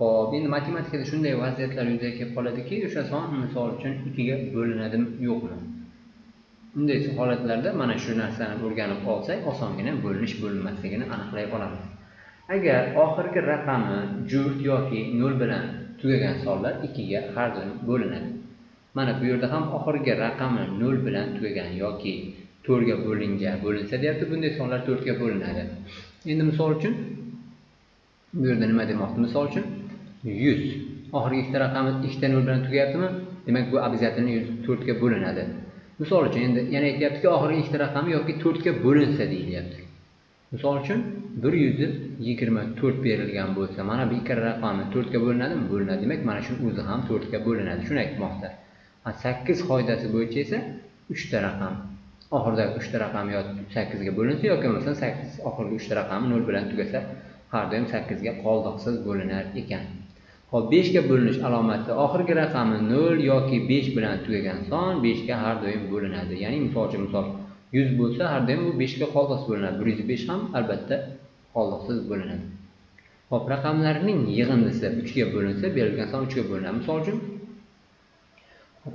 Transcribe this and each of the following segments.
Xo'p, endi matematikada shunday vaziyatlar yuzaga kelib qoladiki, o'sha son misol uchun 2 ga bo'linadimi, yo'qmi? Bunday holatlarda mana shu narsani o'rganib olsak, osongina bo'linish bo'linmasligini aniqlay olamiz. Agar oxirgi raqami juft yoki 0 bilan tugagan sonlar 2 ga har doim bo'linadi. Mana bu yerda ham oxirgi raqami 0 bilan tugagan yoki 4 ga bo'linsa deyapti, bunday sonlar 4 ga bo'linadi. Endi misol uchun bu yerda nima demoqchi? Misol uchun 100 oxirgi ikkita raqami 2 ta 0 bilan tugayaptimi? Demak bu обязательно 4 ga bo'linadi. Misol uchun endi yana aytyaptiki, oxirgi ikkita raqami yoki 4 ga bo'linsa deyilyapti. Misol uchun 124 berilgan bo'lsa, mana bu ikkita raqami 4 ga bo'linadimi? Bo'linadi. Demak, mana shu o'zi ham 4 ga bo'linadi. Shuni aytmoqda. 8 qoidasi bo'yicha esa 3 ta raqam oxiridagi 3 ta raqam yo 8 ga bo'linsa yoki bo'lmasa 8 oxirgi 3 ta raqami 0 bilan tugasa, har doim 8 ga qoldiqsiz bo'linar ekan. Xo'p, 5 ga bo'linish alomati oxirgi raqami 0 yoki 5 bilan tugagan son 5 ga har doim bo'linadi. Ya'ni misol 100 bo'lsa, har doim u 5 ga qoldiqsiz bo'linadi. 105 ham albatta qoldiqsiz bo'linadi. Xo'p, raqamlarning yig'indisi 3 ga bo'linsa, berilgan son 3 ga bo'linadi. Misol uchun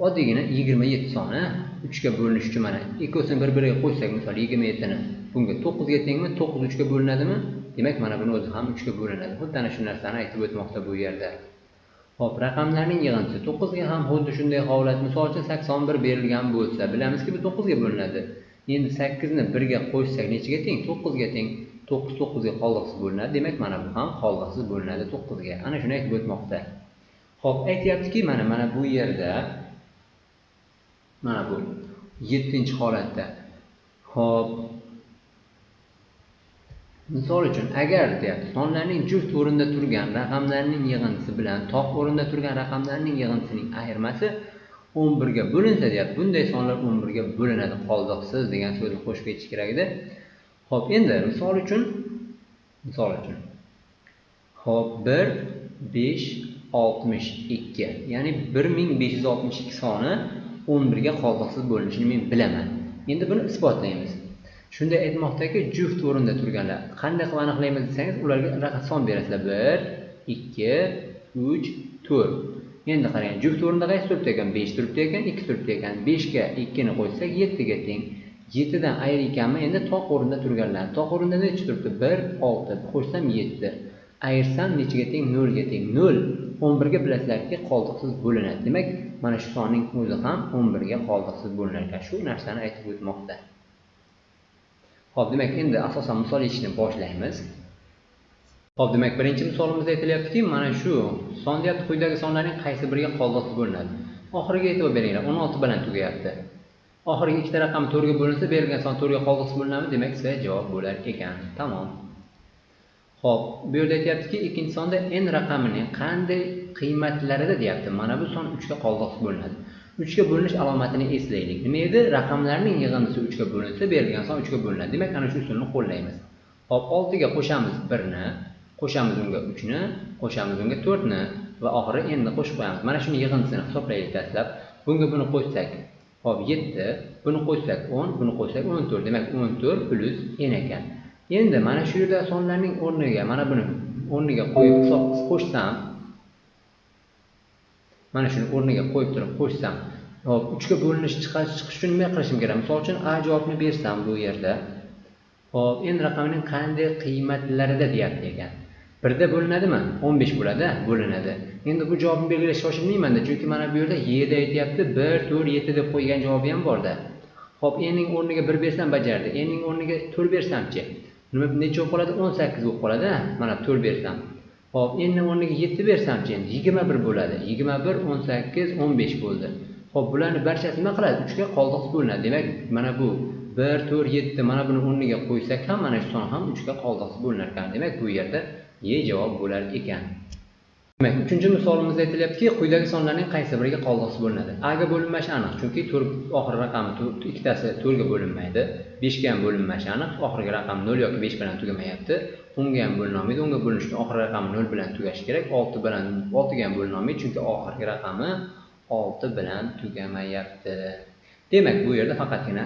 oddiygina 27 soni 3 ga bo'linish uchun mana ikkosini bir-biriga qo'shsak, misol 27 ni bunga 9 ga tengmi? 9 3 ga bo'linadimi? Demak, mana buni o'zi ham 3 ga bo'linadi. Xuddi ana shu narsani aytib o'tmoqda bu yerda. Xo'p, raqamlarning yig'indisi 9 ga ham xuddi shunday holat. Misol uchun 81 berilgan bo'lsa, bilamizki bu 9 ga bo'linadi. Endi 8 ni 1 ga qo'shsak nechiga teng? 9 ga teng. 9 9 ga qoldiqsiz bo'linadi. Demak, mana bu ham qoldiqsiz bo'linadi 9 ga. Ana shuni aytib o'tmoqda. Xo'p, aytayaptiki, mana bu yerda mana bu 7-holatda. Xo'p, misol uchun agar deyapti, sonlarning juft o'rinda turgan raqamlarning yig'indisi bilan toq o'rinda turgan raqamlarning yig'indisining ayirmasi 11 ga bo'linsa deyapti. Bunday sonlar 11 ga bo'linadi, qoldiqsiz degan so'zni qo'shib ketish kerak edi. Xo'p, endi misol uchun xo'p, 1 5 62, ya'ni 1562 soni 11 ga qoldiqsiz bo'linishini men bilaman. Endi buni isbotlaymiz. Shunday aytmoqdaki, juft o'rinda turganlar qanday qilib aniqlaymiz desangiz, ularga raqam son berasizlar. 1 2 3 4. Endi qarang, juft o'rinda qaysi turibdi ekan? 5 turibdi ekan, 2 turibdi ekan. 5 ga 2 ni qo'shsak 7 ga teng. 7 dan ayir ekanmi? Endi toq o'rinda turganlar. Toq o'rinda necha turibdi? 1 6. Qo'shsam 7. Ayirsam nechiga teng? 0 ga teng. 0 11 ga bilasizlarki qoldiqsiz bo'linadi. Demak, mana shu sonning o'zi ham 11 ga qoldiqsiz bo'linar ekan. Shu narsani aytib o'tmoqda. Xo'p, demak, endi asosan misol yechishni boshlaymiz. Xo'p, demak, birinchi misolimizda aytilyaptiki, mana shu son deyapti, quyidagi sonlarning qaysi biriga qoldiqsiz bo'linadi? Oxiriga e'tibor beringlar, 16 bilan tugayapti. Oxirgi ikkita raqam 4 ga bo'linsa, berilgan son 4 ga qoldiqsiz bo'linadi. Demak, C javob bo'lar ekan. Tamom. Xo'p, bu yerda aytyaptiki, ikkinchi sonda n raqamining qanday qiymatlarida deyapti. Mana bu son 3 ga qoldiqsiz bo'linadi. 3 ga bo'linish alomatini eslaylik. Nima edi? Raqamlarning yig'indisi 3 ga bo'linsa, berilgan son 3 ga bo'linadi. Demak, ana shu usulni qo'llaymiz. Xo'p, 6 ga qo'shamiz 1 ni, qo'shamiz unga 3 ni, qo'shamiz unga 4 ni va oxiri n ni qo'shib qo'yamiz. Mana shuni yig'indisini hisoblaylik dastlab. Bunga buni qo'shsak, xo'p, 7, buni qo'shsak 10, buni qo'shsak 14. Demak, 14 plus n ekan. Endi mana shu yerda sonlarning o'rniga mana buni o'rniga qo'yib qo'shsam, mana shuni o'rniga qo'yib turib qo'shsam, hop, 3 ga bo'linish chiqish uchun nima qilishim kerak? Misol uchun A javobni bersam bu yerda, hop, n raqamining qanday qiymatlarida deyapti ekan. 1 da bo'linadimi? 15 bo'ladi, bo'linadi. Endi bu javobni belgilash shoshilmayman-da, chunki mana bu yerda y da aytyapti 1 4 7 deb qo'ygan javobi ham bor-da. Hop, n ning o'rniga 1 bersam bajardi. N ning o'rniga 4 bersamchi? Nima necha bo'lib qoladi? 18 bo'lib qoladi. Mana 4 bersam. Hop, n ning o'rniga 7 bersamchi? Endi 21 bo'ladi. 21 18 15 bo'ldi. Hop, bularning barchasi nima qiladi? 3 ga qoldiqsiz bo'linadi. Demak, mana bu 1 4 7 mana buni o'rniga qo'ysak ham mana shu son ham 3 ga qoldiqsiz bo'linar ekan. Demak, bu yerda Y javob bo'lar ekan. Demak, uchinchi misolimizda aytilyaptiki, quyidagi sonlarning qaysi biriga qoldiqsiz bo'linadi? A ga bo'linmashi aniq, chunki oxirgi raqami ikkitasi 4 ga bo'linmaydi. 5 ga ham bo'linmashi aniq, oxirgi raqam 0 yoki 5 bilan tugamayapti. 10 ga ham bo'linolmaydi, 10 ga bo'linish uchun oxirgi raqami 0 bilan tugashi kerak. 6 ga ham bo'linolmaydi, chunki oxirgi raqami 6 bilan tugamayapti. Demak, bu yerda faqatgina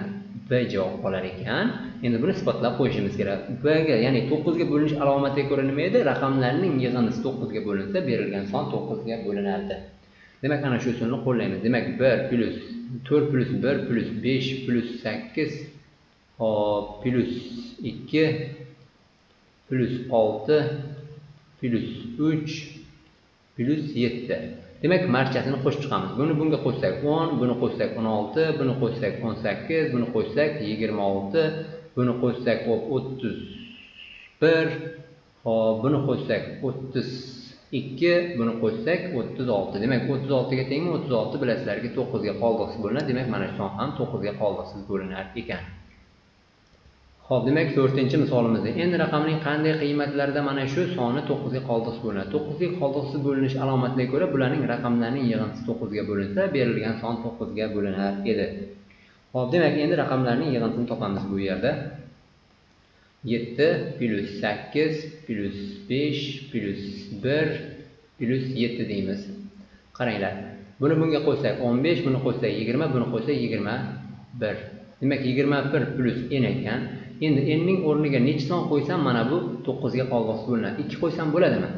B javob qolar ekan. Endi buni isbotlab qo'yishimiz kerak. B ga, ya'ni 9 ga bo'linish alomatiga ko'ra nima edi? Raqamlarning yig'indisi 9 ga bo'linsa, berilgan son 9 ga bo'linardi. Demak, ana shu usulni qo'llaymiz. Demak, 1 plus 4 plus 1 plus 5 plus 8 plus 2 plus 6 plus 3 plus 7. Demak, marchasini qo'shib chiqamiz. Buni bunga qo'shsak 10, buni qo'shsak 16, buni qo'shsak 18, buni qo'shsak 26, buni qo'shsak 31, buni qo'shsak 32, buni qo'shsak 36. Demak, 36 ga tengmi? 36 bilasizlarki 9 ga qoldiqsiz bo'linadi. Demak, mana shu son ham 9 ga qoldiqsiz bo'linar ekan. Xo'p, demak 4-misolimizda endi raqamning qanday qiymatlarida mana shu soni 9 ga qoldiqsiz bo'linadi. 9 ga qoldiqsiz bo'linish alomatiga ko'ra bularning raqamlarning yig'indisi 9 ga bo'linsa, berilgan son 9 ga bo'linar edi. Xo'p, demak endi raqamlarning yig'indisini topamiz bu yerda. 7 plus 8 plus 5 plus 1 plus 7 deymiz. Qaranglar. Buni bunga qo'ysak 15, buni qo'ysak 20, buni qo'ysak 21. Demak, 21 plus n ekan. Endi n ning o'rniga necha son qo'ysam mana bu 9 ga qoldiqsiz bo'linadi. 2 qo'ysam bo'ladimi?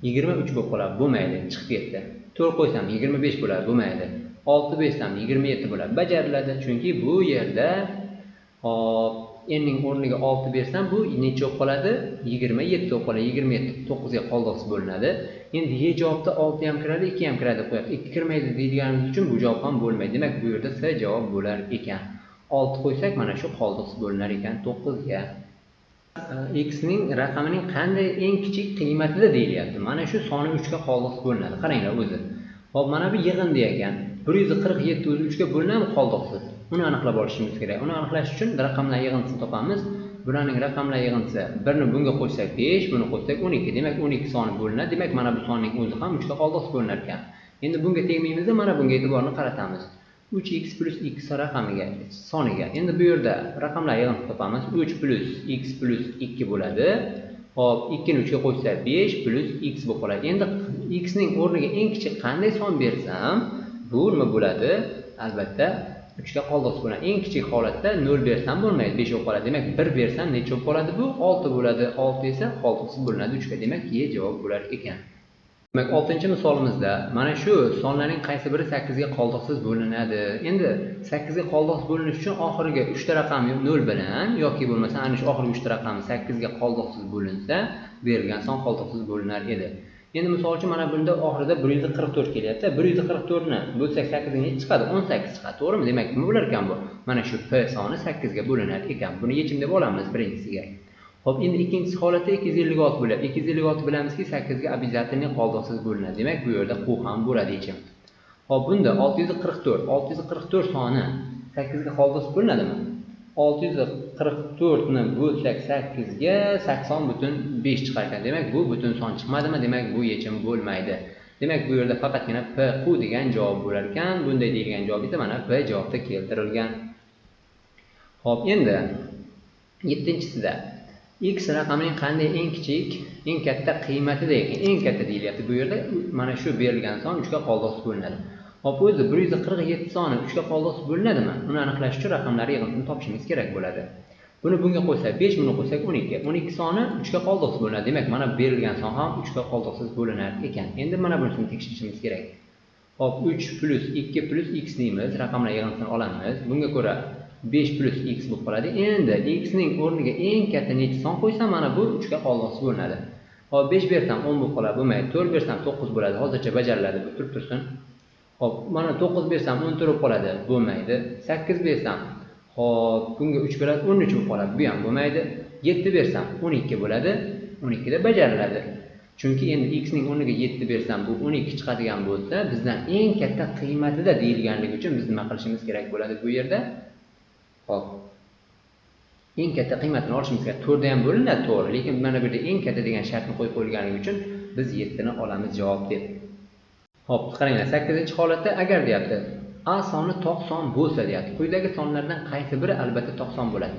23 bo'lib qoladi, bo'lmaydi, chiqib ketdi. 4 qo'ysam 25 bo'ladi, bo'lmaydi. 6 bersam 27 bo'ladi, bajariladi. Chunki bu yerda n ning o'rniga 6 bersam bu necha bo'lib qoladi? 27 bo'lib qoladi. 27 9 ga qoldiqsiz bo'linadi. Endi Y javobda 6 ham kiradi, 2 ham kiradi deb qo'yamiz. 2 kirmaydi deyganimiz uchun bu javob ham bo'lmaydi. Demak, bu yerda S javob bo'lar ekan. 6 qo'ysak mana shu qoldiqsiz bo'linar ekan 9 ga. X ning raqamining qanday eng kichik qiymatida deyilyapti. Mana shu soni 3 ga qoldiqsiz bo'linadi. Qaranglar o'zi. Hop, mana bu yig'indi ekan. 147 o'zi 3 ga bo'linadimi qoldiqsiz? Uni aniqlab olishimiz kerak. Uni aniqlash uchun raqamlar yig'indisini topamiz. Bularning raqamlar yig'indisi 1 ni bunga qo'shsak 5, buni qo'shsak 12. Demak, 12 soni bo'linadi. Demak, mana bu sonning o'zi ham 3 ga qoldiqsiz bo'linar ekan. Endi bunga tegmaymizda mana bunga e'tiborni qaratamiz. 3x plus x raqamiga, soniga. Endi bu yerda raqamlar yig'indisini topamiz. 3 plus x plus 2 bo'ladi. Hop, 2 ni 3 ga qo'shsak 5 plus x bo'lib qoladi. Endi x ning o'rniga eng kichik qanday son bersam, bu nima bo'ladi? Albatta 3 ga qoldiqsiz bo'ladi. Eng kichik holatda 0 bersam bo'lmaydi, 5 bo'lib qoladi. Demak, 1 bersam necha bo'lib qoladi bu? 6 bo'ladi. 6 esa qoldiqsiz bo'linadi 3 ga. Demak, Y javob bo'lar ekan. Demak, 6-misolimizda mana shu sonlarning qaysi biri 8 ga qoldiqsiz bo'linadi? Endi 8 ga qoldiqsiz bo'linish uchun oxiriga 3 ta raqam 0 bilan yoki bo'lmasa ana shu oxirgi 3 ta raqam 8 ga qoldiqsiz bo'linsa, berilgan son qoldiqsiz bo'linar edi. Endi misol uchun mana bunda oxirida 144 kelyapti. 144 ni bo'lsak 8 ga necha chiqadi? 18 chiqadi, to'g'rimi? Demak, nima bo'lar ekan bu? Mana shu P soni 8 ga bo'linar ekan. Buni yechim deb olamiz birinchisiga. Hop, endi ikkinchisi holatda 256 bo'ladi. 256 bilamizki 8 ga обязательно qoldiqsiz bo'linadi. Demak, bu yerda Q ham bo'ladi yechim. Hop, bunda 644 soni 8 ga qoldiqsiz bo'linadimi? 644 ni bo'lsak 8 ga 80.5 chiqar ekan. Demak, bu butun son chiqmadimi? Demak, bu yechim bo'lmaydi. Demak, bu yerda faqatgina P Q degan javob bo'lar ekan. Bunday deyilgan javob esa mana P javobda keltirilgan. Hop, endi 7-chisida x raqamining qanday eng kichik, eng katta qiymatida ekan, eng katta deyilyapti. Bu yerda mana shu berilgan son 3 ga qoldiqsiz bo'linadi. Hop, o'zi 147 soni 3 ga qoldiqsiz bo'linadimi? Uni aniqlash uchun raqamlarning yig'indisini topishimiz kerak bo'ladi. Buni bunga qo'ysak 5, buni qo'ysak 12. 12 soni 3 ga qoldiqsiz bo'linadi. Demak, mana berilgan son ham 3 ga qoldiqsiz bo'linar ekan. Endi mana bunisini tekshirishimiz kerak. Hop, 3 plus 2 plus x deymiz. Raqamlar yig'indisini olamiz. Bunga ko'ra 5 plus x bo'lib qoladi. Endi x ning o'rniga eng katta necha son qo'ysam, mana bu 3 ga qoldiqsiz bo'linadi. Hop, 5 bersam 10 bo'lib qoladi, bo'lmaydi. 4 bersam 9 bo'ladi. Hozircha bajariladi, bu turib tursin. Hop, mana 9 bersam 14 bo'lib qoladi, bo'lmaydi. 8 bersam, hop, bunga 3 bo'ladi, 13 bo'lib qoladi, bu ham bo'lmaydi. 7 bersam 12 bo'ladi, 12 da bajariladi. Chunki endi x ning o'rniga 7 bersam, bu 12 chiqadigan bo'lsa, bizdan eng katta qiymatida deyilganligi uchun biz nima qilishimiz kerak bo'ladi bu yerda? Hop, eng katta qiymatini olishimiz kerak. 4 da ham bo'linadi, to'g'ri, lekin mana bu yerda eng katta degan shartni qo'yib qo'yilganligi uchun biz 7 ni olamiz javob deb. Hop, qaranglar, 8-holatda agar deyapti, A soni to'q son bo'lsa deyapti. Quyidagi sonlardan qaysi biri albatta to'q son bo'ladi?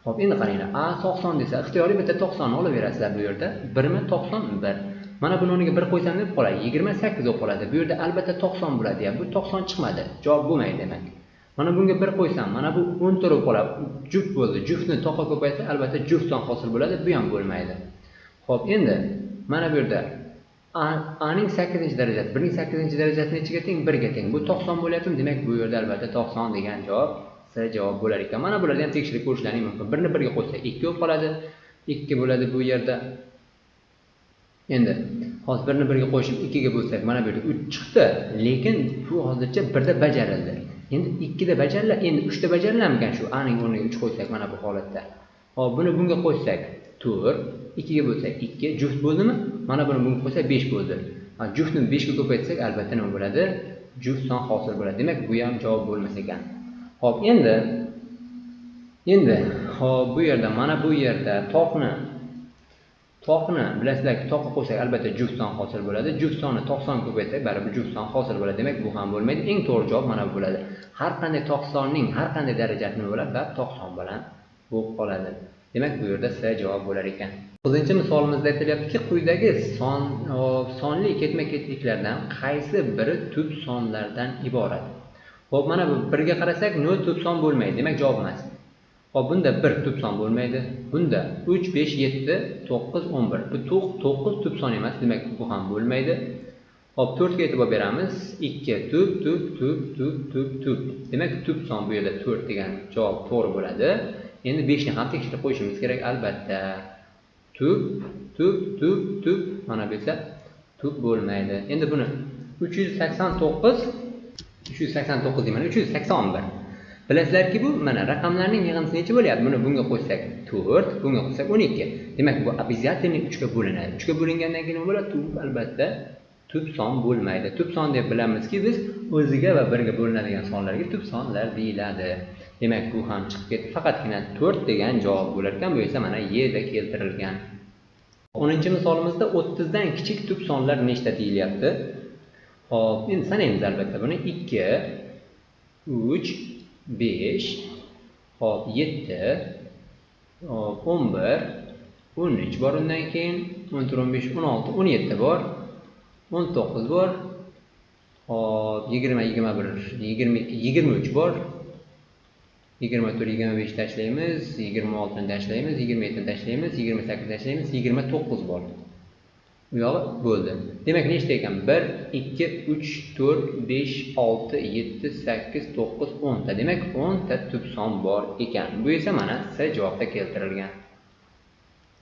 Hop, endi qaranglar, A to'q son desa, ixtiyoriy bitta to'q sonni olaverasizlar bu yerda. 1 mi to'q son? 1. Mana buni o'rniga 1 qo'ysam deb qoladi, 28 bo'lib qoladi. Bu yerda albatta to'q son bo'ladi, bu to'q son chiqmadi. Javob bo'lmaydi demak. Mana bunga 1 qo'ysam, mana bu 10 ta bo'lib qoladi. Juft bo'ldi. Juftni to'qqa ko'paysa, albatta juft son hosil bo'ladi, bu ham bo'lmaydi. Xo'p, endi mana bu yerda a ning 8-darajasi 1 ning 8-darajasi nechaga teng? 1 ga teng. Bu 90 bo'lyapti. Demak, bu yerda albatta 90 degan javob C javob bo'lar ekan. Mana bularni ham tekshirib ko'rishlaring mumkin. 1 ni 1 ga qo'ysak 2 bo'lib qoladi. 2 bo'ladi bu yerda. Endi hozir 1 ni 1 ga qo'shib 2 ga bo'lsak, mana bu yerda 3 chiqdi, lekin bu hozircha 1 da bajarildi. Endi 2 da bajariladi, endi 3 da bajarilarmikan shu a ning o'rniga 3 qo'ysak mana bu holatda. Hop, buni bunga qo'ysak 4, 2 ga bo'lsak 2, juft bo'ldimi? Mana buni bunga qo'ysak 5 bo'ldi. Juftni 5 ga ko'paytsak, albatta nima bo'ladi? Juft son hosil bo'ladi. Demak, bu ham javob bo'lmas ekan. Hop, endi hop, bu yerda mana bu yerda toqni bilasizlar, toqqa qo'ysak albatta juft son hosil bo'ladi. Juft sonni 90 ko'paytsak, baribir juft son hosil bo'ladi. Demak, bu ham bo'lmaydi. Eng to'g'ri javob mana bu bo'ladi. Har qanday toq sonning har qanday darajasi nima bo'ladi? Va 90 bilan bo'lib qoladi. Demak, bu yerda C javob bo'lar ekan. 9-misolimizda aytilyaptiki, quyidagi sonli ketma-ketliklardan qaysi biri tub sonlardan iborat? Xo'p, mana bu 1 ga qarasak, 0 tub son bo'lmaydi. Demak, javob emas. Hop, bunda 1 tub son bo'lmaydi. Bunda 3, 5, 7, 9, 11. Bu 9 tub son emas, demak bu ham bo'lmaydi. Hop, 4 ga e'tibor beramiz. 2 tub. Demak, tub son bu yerda 4 degan javob to'g'ri bo'ladi. Endi 5 ni ham tekshirib qo'yishimiz kerak albatta. Tub. Mana bu esa tub bo'lmaydi. Endi buni 389 deyman, 381. Bilasizlarki, bu mana raqamlarning yig'indisi necha bo'lyapti? Buni bunga qo'ysak 4, bunga qo'ysak 12. Demak, bu обязательно 3 ga bo'linadi. 3 ga bo'lingandan keyin nima bo'ladi? Tub albatta tub son bo'lmaydi. Tub son deb bilamizki, biz o'ziga va 1 ga bo'linadigan sonlarga tub sonlar deyiladi. Demak, bu ham chiqib ketdi. Faqatgina 4 degan javob bo'lar ekan. Bu esa mana Y da keltirilgan. 10-misolimizda 30 dan kichik tub sonlar nechta deyilyapti? Hop, endi sanaymiz albatta buni. 2, 3, 5, hop 7, hop 11, 13 bor, undan keyin 14, 15, 16, 17 bor, 19 bor, hop 20, 21, 22, 23 bor, 24, 25 tashlaymiz, 26 ni tashlaymiz, 27 ni tashlaymiz, 28 ni tashlaymiz, 29 bor. Bu yog'i bo'ldi. Demak, nechta ekan? 1, 2, 3, 4, 5, 6, 7, 8, 9, 10 ta. Demak, 10 ta tub son bor ekan. Bu esa mana C javobda keltirilgan.